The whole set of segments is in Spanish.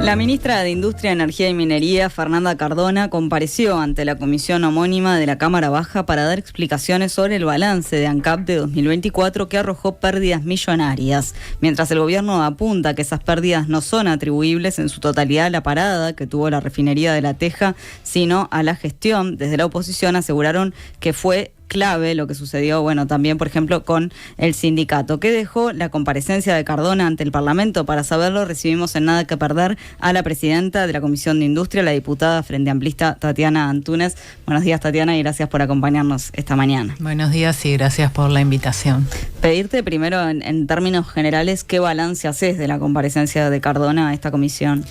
La ministra de Industria, Energía y Minería, Fernanda Cardona, compareció ante la comisión homónima de la Cámara Baja para dar explicaciones sobre el balance de ANCAP de 2024 que arrojó pérdidas millonarias. Mientras el gobierno apunta que esas pérdidas no son atribuibles en su totalidad a la parada que tuvo la refinería de La Teja, sino a la gestión, desde la oposición aseguraron que fue clave lo que sucedió, también, por ejemplo, con el sindicato. ¿Qué dejó la comparecencia de Cardona ante el Parlamento? Para saberlo, recibimos en Nada que Perder a la presidenta de la Comisión de Industria, la diputada Frente Amplista Tatiana Antúnez. Buenos días, Tatiana, y gracias por acompañarnos esta mañana. Buenos días y gracias por la invitación. Pedirte primero, en términos generales, ¿qué balance haces de la comparecencia de Cardona a esta comisión?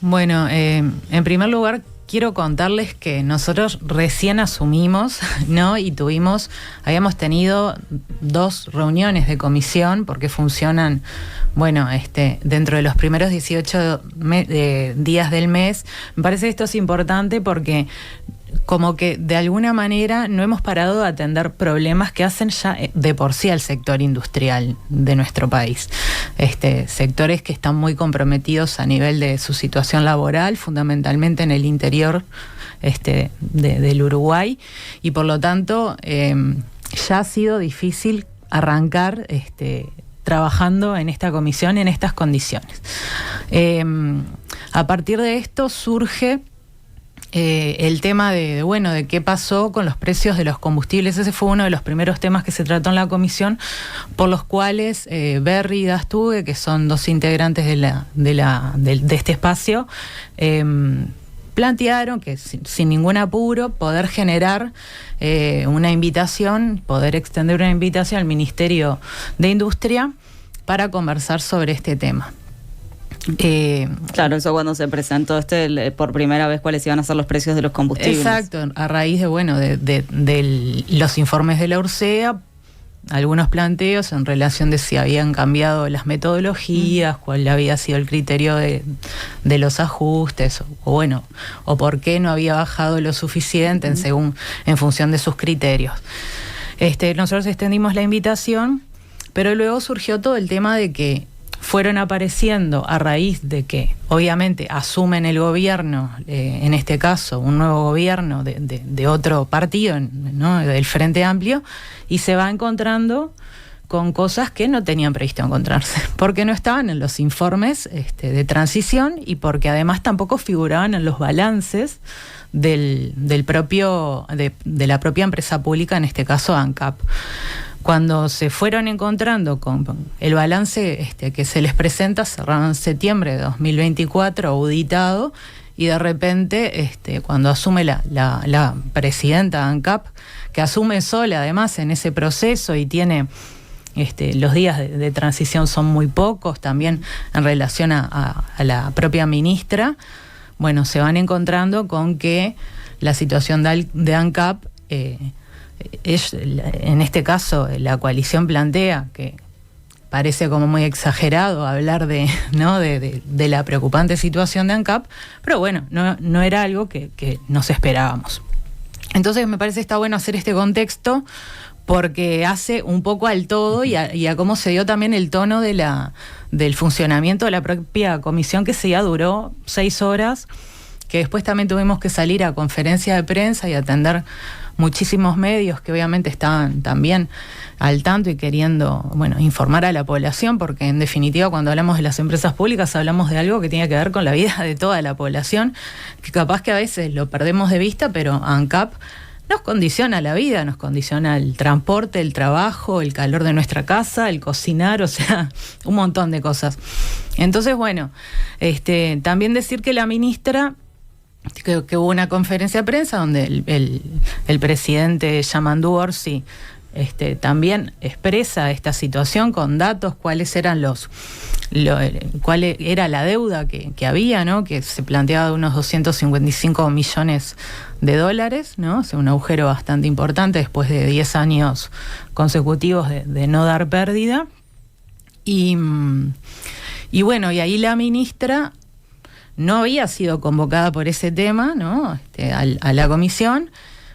Bueno, en primer lugar, quiero contarles que nosotros recién asumimos, ¿no? Y habíamos tenido 2 reuniones de comisión porque funcionan, dentro de los primeros 18 días del mes. Me parece que esto es importante porque como que de alguna manera no hemos parado de atender problemas que hacen ya de por sí al sector industrial de nuestro país. Sectores que están muy comprometidos a nivel de su situación laboral, fundamentalmente en el interior del Uruguay, y por lo tanto ya ha sido difícil arrancar trabajando en esta comisión en estas condiciones. A partir de esto surge el tema de qué pasó con los precios de los combustibles. Ese fue uno de los primeros temas que se trató en la comisión, por los cuales Berry y Dastugue, que son 2 integrantes de este espacio, plantearon que sin ningún apuro poder generar una invitación, poder extender una invitación al Ministerio de Industria para conversar sobre este tema. Claro, eso cuando se presentó por primera vez cuáles iban a ser los precios de los combustibles. Exacto, a raíz de los informes de la URSEA, algunos planteos en relación de si habían cambiado las metodologías, cuál había sido el criterio de los ajustes, o por qué no había bajado lo suficiente en función de sus criterios. Nosotros extendimos la invitación, pero luego surgió todo el tema de que fueron apareciendo a raíz de que obviamente asumen el gobierno, en este caso un nuevo gobierno de otro partido, ¿no? Del Frente Amplio, y se va encontrando con cosas que no tenían previsto encontrarse, porque no estaban en los informes de transición y porque además tampoco figuraban en los balances de la propia empresa pública, en este caso ANCAP. Cuando se fueron encontrando con el balance que se les presenta, cerrado en septiembre de 2024, auditado, y de repente, cuando asume la presidenta de ANCAP, que asume sola además en ese proceso y tiene los días de transición son muy pocos, también en relación a la propia ministra, se van encontrando con que la situación de ANCAP en este caso la coalición plantea que parece como muy exagerado hablar de la preocupante situación de ANCAP, pero no era algo que nos esperábamos. Entonces me parece que está bueno hacer este contexto porque hace un poco al todo y a cómo se dio también el tono del funcionamiento de la propia comisión, que ya duró 6 horas, que después también tuvimos que salir a conferencia de prensa y atender muchísimos medios que obviamente estaban también al tanto y queriendo informar a la población, porque en definitiva cuando hablamos de las empresas públicas hablamos de algo que tiene que ver con la vida de toda la población, que capaz que a veces lo perdemos de vista, pero ANCAP nos condiciona la vida, nos condiciona el transporte, el trabajo, el calor de nuestra casa, el cocinar, un montón de cosas. Entonces, también decir que la ministra, que hubo una conferencia de prensa donde el presidente Yamandu Orsi también expresa esta situación con datos, cuál era la deuda que había, ¿no? Que se planteaba de unos 255 millones de dólares, ¿no? Un agujero bastante importante después de 10 años consecutivos de no dar pérdida. Y ahí la ministra no había sido convocada por ese tema, ¿no? A la comisión,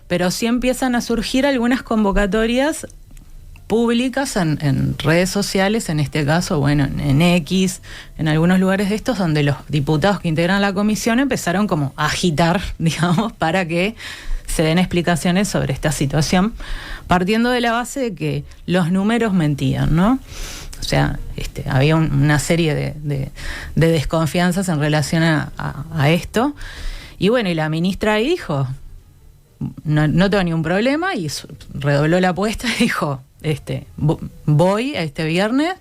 pero sí empiezan a surgir algunas convocatorias públicas en redes sociales, en este caso, bueno, en X, en algunos lugares de estos, donde los diputados que integran la comisión empezaron como a agitar, digamos, para que se den explicaciones sobre esta situación, partiendo de la base de que los números mentían, ¿no? O sea, había una serie de desconfianzas en relación a esto. Y bueno, y la ministra ahí dijo, no tengo ningún problema, y redobló la apuesta y dijo, voy a este viernes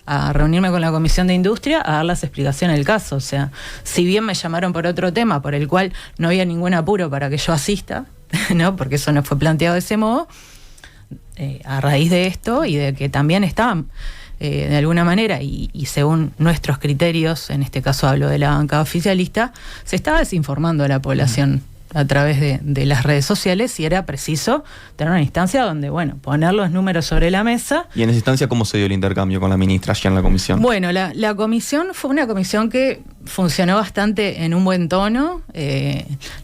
a reunirme con la Comisión de Industria a dar las explicaciones del caso. O sea, si bien me llamaron por otro tema, por el cual no había ningún apuro para que yo asista, ¿no? Porque eso no fue planteado de ese modo, a raíz de esto y de que también estaban de alguna manera y según nuestros criterios, en este caso hablo de la bancada oficialista, se estaba desinformando a la población a través de las redes sociales, y era preciso tener una instancia donde, bueno, poner los números sobre la mesa. ¿Y en esa instancia cómo se dio el intercambio con la ministra allá en la comisión? Bueno, la comisión fue una comisión que funcionó bastante en un buen tono.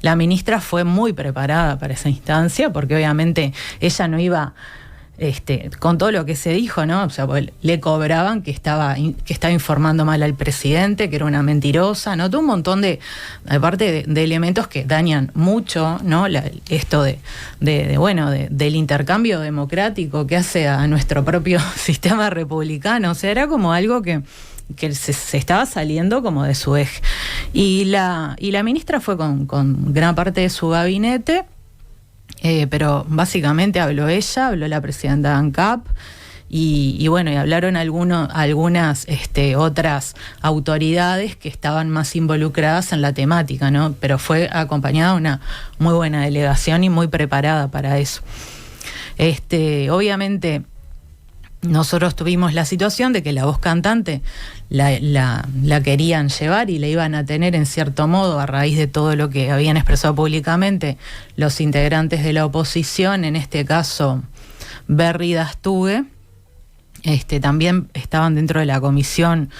La ministra fue muy preparada para esa instancia, porque obviamente ella no iba con todo lo que se dijo, ¿no? O sea, le cobraban que estaba informando mal al presidente, que era una mentirosa, ¿no? Todo un montón de elementos que dañan mucho, ¿no? Esto del intercambio democrático que hace a nuestro propio sistema republicano. O sea, era como algo que se estaba saliendo como de su eje. Y la ministra fue con gran parte de su gabinete. Pero básicamente habló ella, habló la presidenta de ANCAP y bueno, y hablaron algunas otras autoridades que estaban más involucradas en la temática, ¿no? Pero fue acompañada de una muy buena delegación y muy preparada para eso. Obviamente nosotros tuvimos la situación de que la voz cantante la querían llevar y la iban a tener en cierto modo a raíz de todo lo que habían expresado públicamente los integrantes de la oposición, en este caso Berry y Dastugue. También estaban dentro de la comisión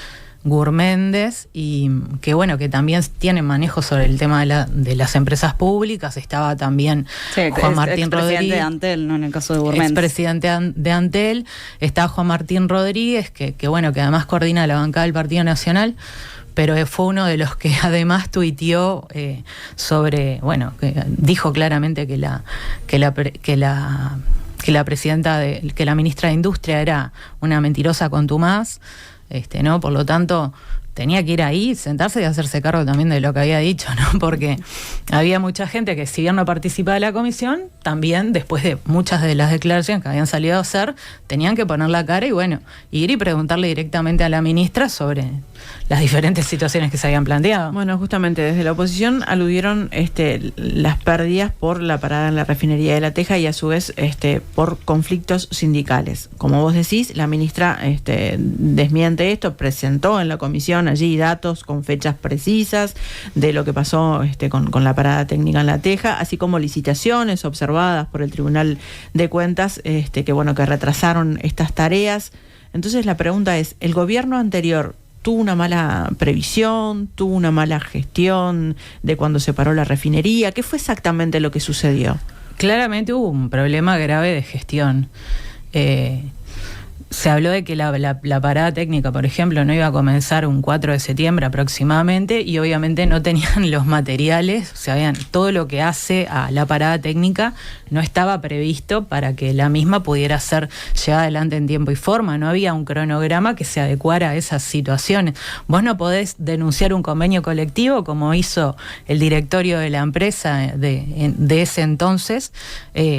Gurméndez, y que bueno, que también tienen manejo sobre el tema de las empresas públicas. Estaba también Juan Martín Rodríguez, expresidente de Antel, ¿no? En el caso de Gurméndez. Expresidente de Antel. Estaba Juan Martín Rodríguez, que bueno, que además coordina la bancada del Partido Nacional, pero fue uno de los que además tuiteó sobre, bueno, que dijo claramente que la presidenta, que la ministra de Industria era una mentirosa contumaz. ¿No? Por lo tanto, tenía que ir ahí, sentarse y hacerse cargo también de lo que había dicho, ¿no? Porque había mucha gente que, si bien no participaba de la comisión, también, después de muchas de las declaraciones que habían salido a hacer, tenían que poner la cara y, bueno, ir y preguntarle directamente a la ministra sobre las diferentes situaciones que se habían planteado. Bueno, justamente desde la oposición aludieron las pérdidas por la parada en la refinería de La Teja y a su vez por conflictos sindicales. Como vos decís, la ministra desmiente esto, presentó en la comisión allí datos con fechas precisas de lo que pasó con la parada técnica en La Teja, así como licitaciones observadas por el Tribunal de Cuentas que retrasaron estas tareas. Entonces la pregunta es, ¿el gobierno anterior tuvo una mala previsión, tuvo una mala gestión de cuando se paró la refinería? ¿Qué fue exactamente lo que sucedió? Claramente hubo un problema grave de gestión. Se habló de que la parada técnica, por ejemplo, no iba a comenzar un 4 de septiembre aproximadamente, y obviamente no tenían los materiales, o sea, todo lo que hace a la parada técnica no estaba previsto para que la misma pudiera ser llevada adelante en tiempo y forma. No había un cronograma que se adecuara a esas situaciones. Vos no podés denunciar un convenio colectivo como hizo el directorio de la empresa de ese entonces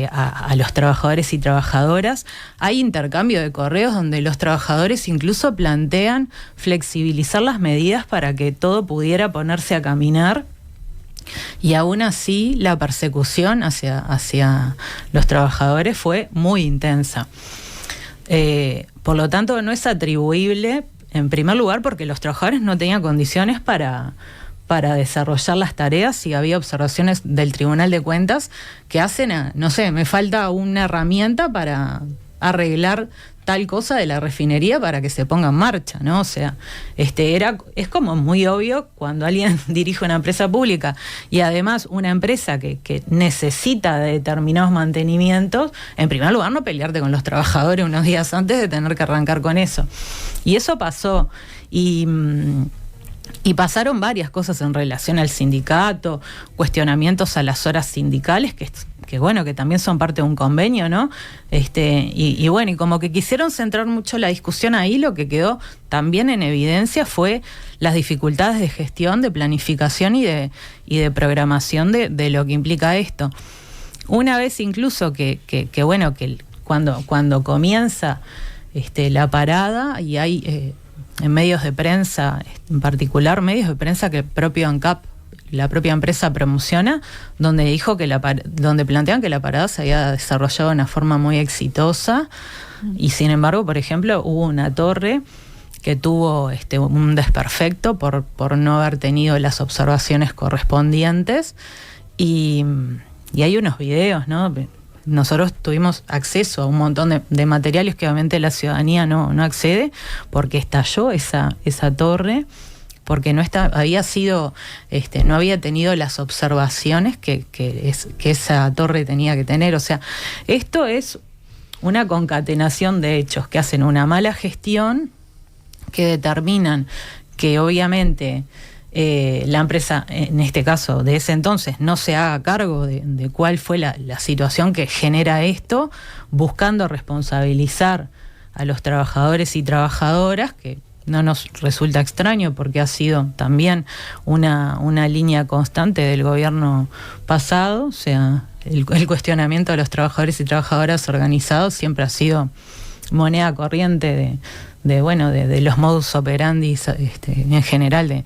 a los trabajadores y trabajadoras. Hay intercambio de correos donde los trabajadores incluso plantean flexibilizar las medidas para que todo pudiera ponerse a caminar, y aún así la persecución hacia los trabajadores fue muy intensa. Por lo tanto, no es atribuible, en primer lugar, porque los trabajadores no tenían condiciones para desarrollar las tareas, y había observaciones del Tribunal de Cuentas que hacen, no sé, me falta una herramienta para arreglar tal cosa de la refinería para que se ponga en marcha, ¿no? O sea, es como muy obvio cuando alguien dirige una empresa pública y además una empresa que necesita de determinados mantenimientos, en primer lugar no pelearte con los trabajadores unos días antes de tener que arrancar con eso. Y eso pasó. Y pasaron varias cosas en relación al sindicato, cuestionamientos a las horas sindicales, que bueno, que también son parte de un convenio, ¿no? Y bueno, y como que quisieron centrar mucho la discusión ahí, lo que quedó también en evidencia fue las dificultades de gestión, de planificación y de programación de lo que implica esto. Una vez incluso que cuando comienza la parada y hay en medios de prensa, en particular medios de prensa que el propio ANCAP, la propia empresa, promociona, donde dijo que donde plantean que la parada se había desarrollado de una forma muy exitosa, y sin embargo, por ejemplo, hubo una torre que tuvo un desperfecto por no haber tenido las observaciones correspondientes, y hay unos videos, ¿no? Nosotros tuvimos acceso a un montón de materiales que obviamente la ciudadanía no accede, porque estalló esa torre, porque no había tenido las observaciones que esa torre tenía que tener. O sea, esto es una concatenación de hechos que hacen una mala gestión, que determinan que obviamente la empresa, en este caso de ese entonces, no se haga cargo de cuál fue la situación que genera esto, buscando responsabilizar a los trabajadores y trabajadoras, que no nos resulta extraño porque ha sido también una línea constante del gobierno pasado. O sea, el cuestionamiento de los trabajadores y trabajadoras organizados siempre ha sido moneda corriente de los modus operandi en general,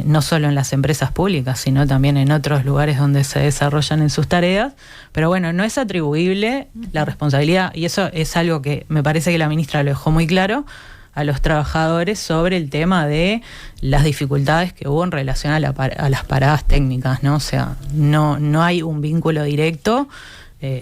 no solo en las empresas públicas, sino también en otros lugares donde se desarrollan en sus tareas. Pero bueno, no es atribuible la responsabilidad, y eso es algo que me parece que la ministra lo dejó muy claro, a los trabajadores sobre el tema de las dificultades que hubo en relación a las paradas técnicas, ¿no? O sea, no hay un vínculo directo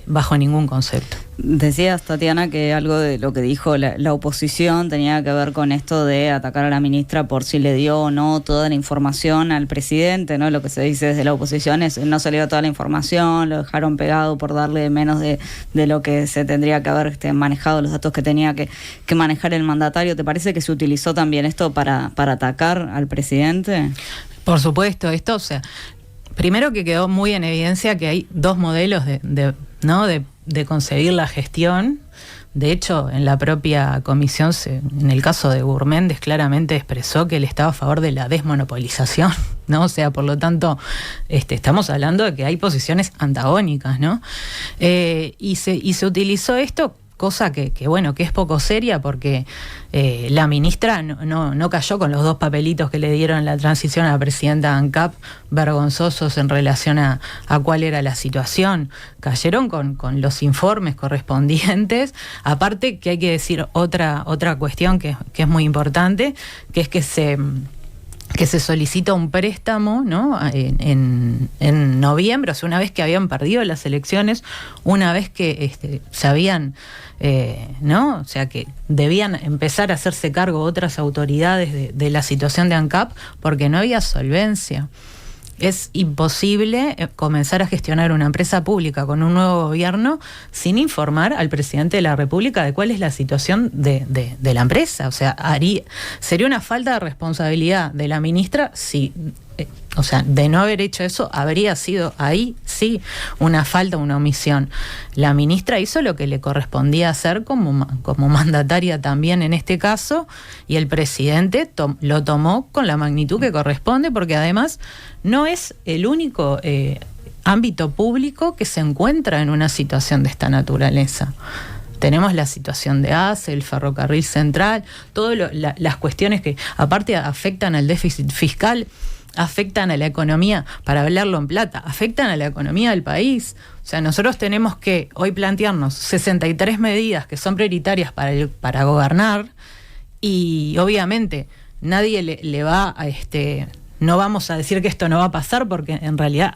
bajo ningún concepto. Decías, Tatiana, que algo de lo que dijo la oposición tenía que ver con esto de atacar a la ministra por si le dio o no toda la información al presidente, ¿no? Lo que se dice desde la oposición es no se le dio toda la información, lo dejaron pegado por darle menos de lo que se tendría que haber manejado, los datos que tenía que manejar el mandatario. ¿Te parece que se utilizó también esto para atacar al presidente? Por supuesto, o sea, primero que quedó muy en evidencia que hay dos modelos de concebir la gestión. De hecho, en la propia comisión, en el caso de Gurméndez, claramente expresó que él estaba a favor de la desmonopolización, ¿no? O sea, por lo tanto, estamos hablando de que hay posiciones antagónicas, ¿no? Y se utilizó esto, cosa que es poco seria, porque la ministra no cayó con los dos papelitos que le dieron en la transición a la presidenta ANCAP, vergonzosos en relación a cuál era la situación. Cayeron con los informes correspondientes. Aparte que hay que decir otra cuestión que es muy importante, que es que se solicita un préstamo, ¿no? en noviembre, o sea, una vez que habían perdido las elecciones, una vez que se habían, ¿no? O sea, que debían empezar a hacerse cargo otras autoridades de la situación de ANCAP, porque no había solvencia. Es imposible comenzar a gestionar una empresa pública con un nuevo gobierno sin informar al presidente de la República de cuál es la situación de la empresa. O sea, sería una falta de responsabilidad de la ministra si, o sea, de no haber hecho eso, habría sido ahí sí una falta, una omisión. La ministra hizo lo que le correspondía hacer como mandataria también en este caso, y el presidente lo tomó con la magnitud que corresponde, porque además no es el único ámbito público que se encuentra en una situación de esta naturaleza. Tenemos la situación de ACE, el ferrocarril central, todas las cuestiones que aparte afectan al déficit fiscal, afectan a la economía, para hablarlo en plata, afectan a la economía del país. O sea, nosotros tenemos que hoy plantearnos 63 medidas que son prioritarias para gobernar, y obviamente nadie le va a no vamos a decir que esto no va a pasar, porque en realidad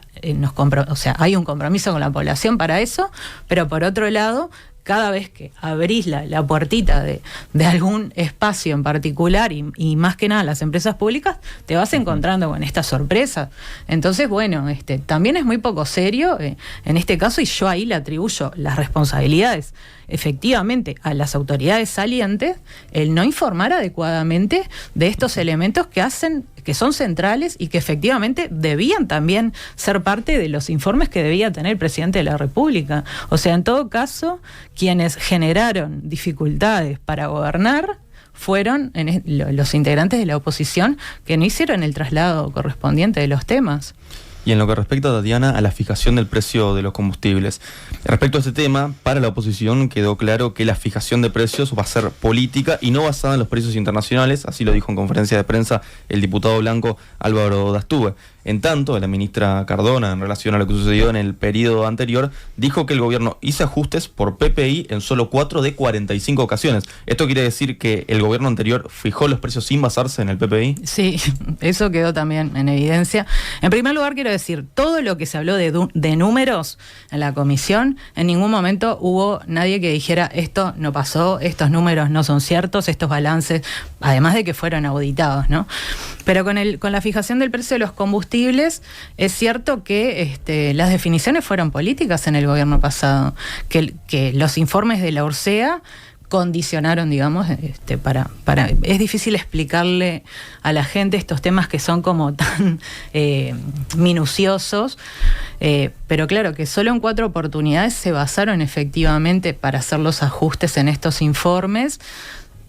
hay un compromiso con la población para eso, pero por otro lado cada vez que abrís la puertita de algún espacio en particular y más que nada las empresas públicas, te vas encontrando con esta sorpresa. Entonces, bueno, también es muy poco serio en este caso, y yo ahí le atribuyo las responsabilidades efectivamente a las autoridades salientes el no informar adecuadamente de estos elementos que son centrales y que efectivamente debían también ser parte de los informes que debía tener el presidente de la República. O sea, en todo caso, quienes generaron dificultades para gobernar fueron los integrantes de la oposición que no hicieron el traslado correspondiente de los temas. Y en lo que respecta, Tatiana, a la fijación del precio de los combustibles. Respecto a este tema, para la oposición quedó claro que la fijación de precios va a ser política y no basada en los precios internacionales, así lo dijo en conferencia de prensa el diputado blanco Álvaro Dastúe. En tanto, la ministra Cardona, en relación a lo que sucedió en el periodo anterior, dijo que el gobierno hizo ajustes por PPI en solo 4 de 45 ocasiones. ¿Esto quiere decir que el gobierno anterior fijó los precios sin basarse en el PPI? Sí, eso quedó también en evidencia. En primer lugar, quiero decir, todo lo que se habló de números en la comisión, en ningún momento hubo nadie que dijera esto no pasó, estos números no son ciertos, estos balances, además de que fueron auditados, ¿no? Pero con la fijación del precio de los combustibles, es cierto que las definiciones fueron políticas en el gobierno pasado, que los informes de la Ursea condicionaron, digamos, es difícil explicarle a la gente estos temas que son como tan minuciosos, pero claro que solo en 4 oportunidades se basaron efectivamente para hacer los ajustes en estos informes.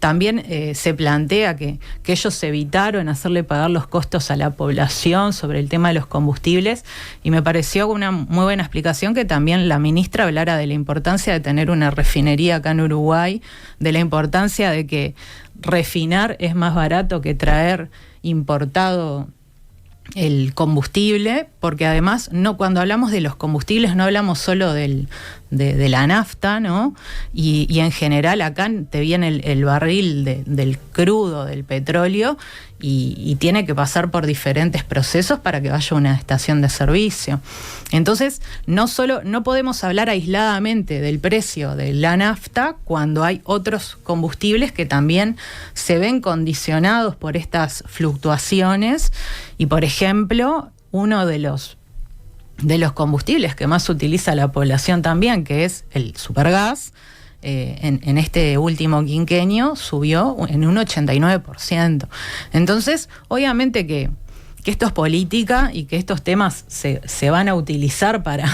También se plantea que ellos evitaron hacerle pagar los costos a la población sobre el tema de los combustibles, y me pareció una muy buena explicación que también la ministra hablara de la importancia de tener una refinería acá en Uruguay, de la importancia de que refinar es más barato que traer importado el combustible, porque además cuando hablamos de los combustibles no hablamos solo de la nafta, ¿no? Y en general acá te viene el barril del crudo, del petróleo, y tiene que pasar por diferentes procesos para que vaya a una estación de servicio. Entonces, no podemos hablar aisladamente del precio de la nafta cuando hay otros combustibles que también se ven condicionados por estas fluctuaciones. Y, por ejemplo, uno de los combustibles que más utiliza la población también, que es el supergas, en este último quinquenio subió en un 89%. Entonces, obviamente que esto es política y que estos temas se van a utilizar para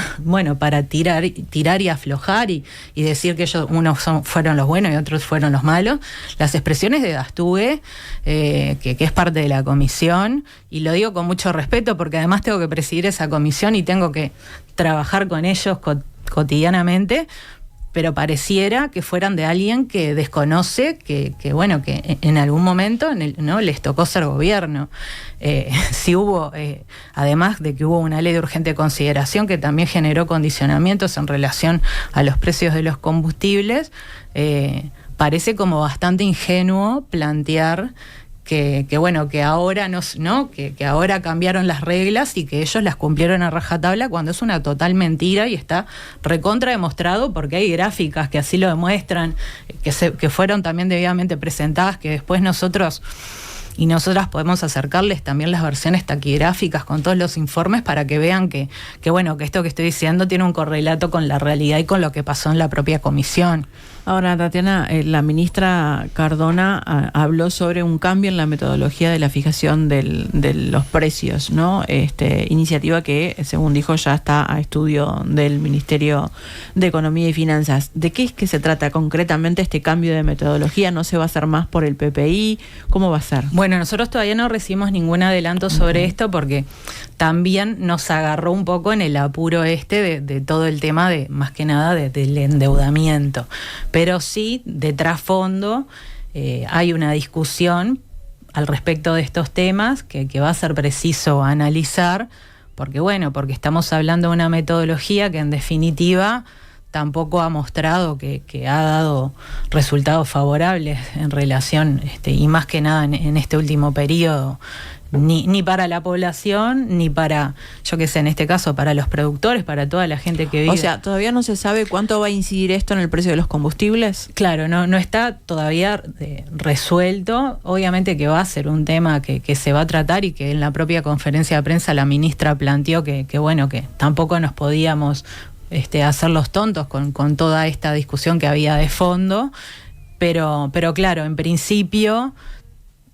tirar y aflojar y decir que unos fueron los buenos y otros fueron los malos. Las expresiones de Dastúe, que es parte de la comisión, y lo digo con mucho respeto porque además tengo que presidir esa comisión y tengo que trabajar con ellos cotidianamente, pero pareciera que fueran de alguien que desconoce que en algún momento no les tocó ser gobierno. Si hubo, además de que hubo una ley de urgente consideración que también generó condicionamientos en relación a los precios de los combustibles, parece como bastante ingenuo plantear que ahora que ahora cambiaron las reglas y que ellos las cumplieron a rajatabla, cuando es una total mentira y está recontra demostrado porque hay gráficas que así lo demuestran, que fueron también debidamente presentadas, que después nosotras podemos acercarles también las versiones taquigráficas con todos los informes para que vean que esto que estoy diciendo tiene un correlato con la realidad y con lo que pasó en la propia comisión. Ahora, Tatiana, la ministra Cardona habló sobre un cambio en la metodología de la fijación de los precios, ¿no? Iniciativa que, según dijo, ya está a estudio del Ministerio de Economía y Finanzas. ¿De qué es que se trata concretamente este cambio de metodología? ¿No se va a hacer más por el PPI? ¿Cómo va a ser? Bueno, nosotros todavía no recibimos ningún adelanto sobre esto porque también nos agarró un poco en el apuro de todo el tema más que nada del endeudamiento. Pero sí, de trasfondo, hay una discusión al respecto de estos temas que va a ser preciso analizar, porque estamos hablando de una metodología que en definitiva tampoco ha mostrado que ha dado resultados favorables en relación, y más que nada en este último periodo, ni para la población, ni para, yo qué sé, en este caso, para los productores, para toda la gente que vive. O sea, ¿todavía no se sabe cuánto va a incidir esto en el precio de los combustibles? Claro, no está todavía resuelto. Obviamente que va a ser un tema que se va a tratar, y que en la propia conferencia de prensa la ministra planteó que bueno, que tampoco nos podíamos hacer los tontos con toda esta discusión que había de fondo, pero claro, en principio,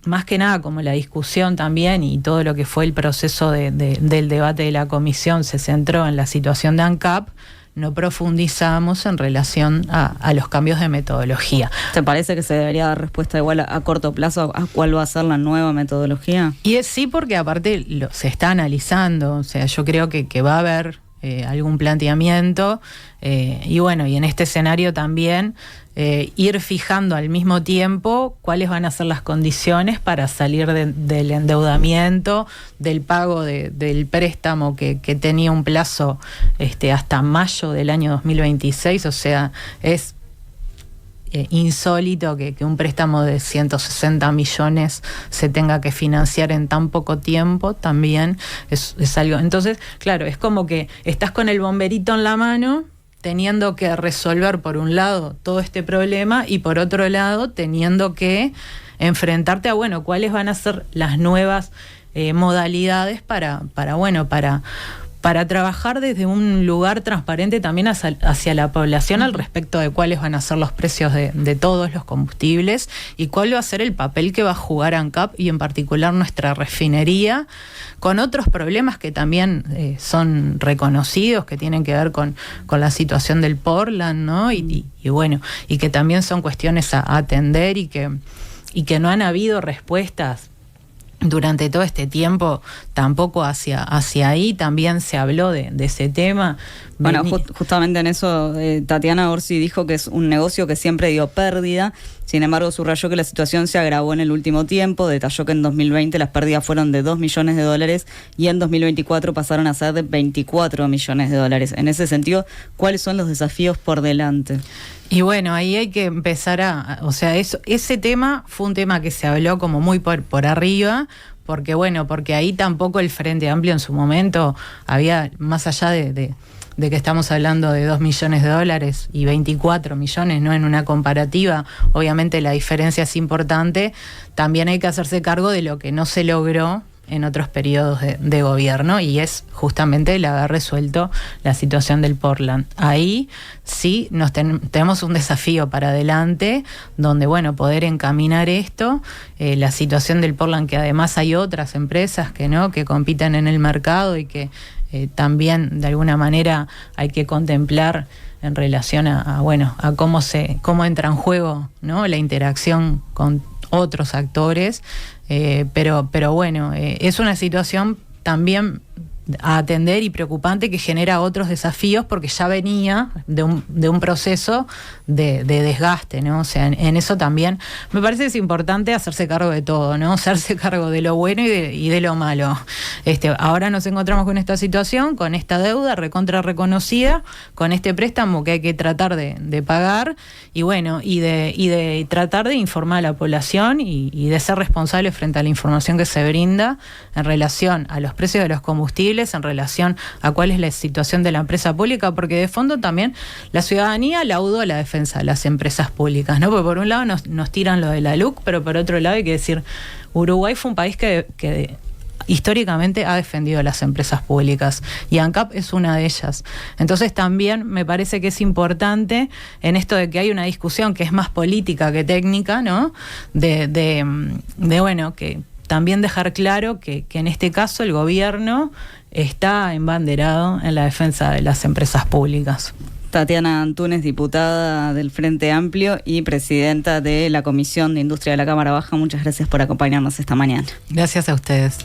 más que nada como la discusión también y todo lo que fue el proceso del debate de la comisión se centró en la situación de ANCAP, no profundizamos en relación a los cambios de metodología. ¿Te parece que se debería dar respuesta igual a corto plazo a cuál va a ser la nueva metodología? Y es sí, porque aparte se está analizando, o sea, yo creo que va a haber algún planteamiento, y bueno, y en este escenario también ir fijando al mismo tiempo cuáles van a ser las condiciones para salir del endeudamiento, del pago del préstamo que tenía un plazo hasta mayo del año 2026, o sea, es insólito que un préstamo de 160 millones se tenga que financiar en tan poco tiempo. También es algo. Entonces, claro, es como que estás con el bomberito en la mano, teniendo que resolver por un lado todo este problema, y por otro lado teniendo que enfrentarte a, bueno, cuáles van a ser las nuevas modalidades para trabajar desde un lugar transparente también hacia la población al respecto de cuáles van a ser los precios de todos los combustibles, y cuál va a ser el papel que va a jugar ANCAP, y en particular nuestra refinería, con otros problemas que también son reconocidos, que tienen que ver con la situación del Portland, ¿no? Y bueno, y que también son cuestiones a atender, y que no han habido respuestas durante todo este tiempo tampoco hacia ahí. También se habló de ese tema. Bueno, justamente en eso Tatiana Orsi dijo que es un negocio que siempre dio pérdida. Sin embargo, subrayó que la situación se agravó en el último tiempo. Detalló que en 2020 las pérdidas fueron de $2 millones y en 2024 pasaron a ser de $24 millones. En ese sentido, ¿cuáles son los desafíos por delante? Y bueno, ahí hay que empezar o sea, ese tema fue un tema que se habló como muy por arriba, porque ahí tampoco el Frente Amplio en su momento había, más allá de que estamos hablando de $2 millones y 24 millones, ¿no? En una comparativa, obviamente la diferencia es importante. También hay que hacerse cargo de lo que no se logró en otros periodos de gobierno, y es justamente el haber resuelto la situación del Portland. Ahí sí tenemos un desafío para adelante, donde poder encaminar esto, la situación del Portland, que además hay otras empresas que compiten en el mercado, y que también de alguna manera hay que contemplar en relación a cómo entra en juego, ¿no? La interacción con otros actores, pero es una situación también a atender y preocupante, que genera otros desafíos, porque ya venía de un proceso de desgaste, ¿no? O sea, en eso también me parece que es importante hacerse cargo de todo, ¿no? Hacerse cargo de lo bueno y de lo malo. Ahora nos encontramos con esta situación, con esta deuda recontra reconocida, con este préstamo que hay que tratar de pagar, y de tratar de informar a la población y de ser responsable frente a la información que se brinda en relación a los precios de los combustibles, en relación a cuál es la situación de la empresa pública, porque de fondo también la ciudadanía laudó la defensa de las empresas públicas, ¿no? Porque por un lado nos tiran lo de la LUC, pero por otro lado hay que decir, Uruguay fue un país que históricamente ha defendido a las empresas públicas, y ANCAP es una de ellas. Entonces también me parece que es importante, en esto de que hay una discusión que es más política que técnica, ¿no? Que también dejar claro que en este caso el gobierno está embanderado en la defensa de las empresas públicas. Tatiana Antunes, diputada del Frente Amplio y presidenta de la Comisión de Industria de la Cámara Baja, muchas gracias por acompañarnos esta mañana. Gracias a ustedes.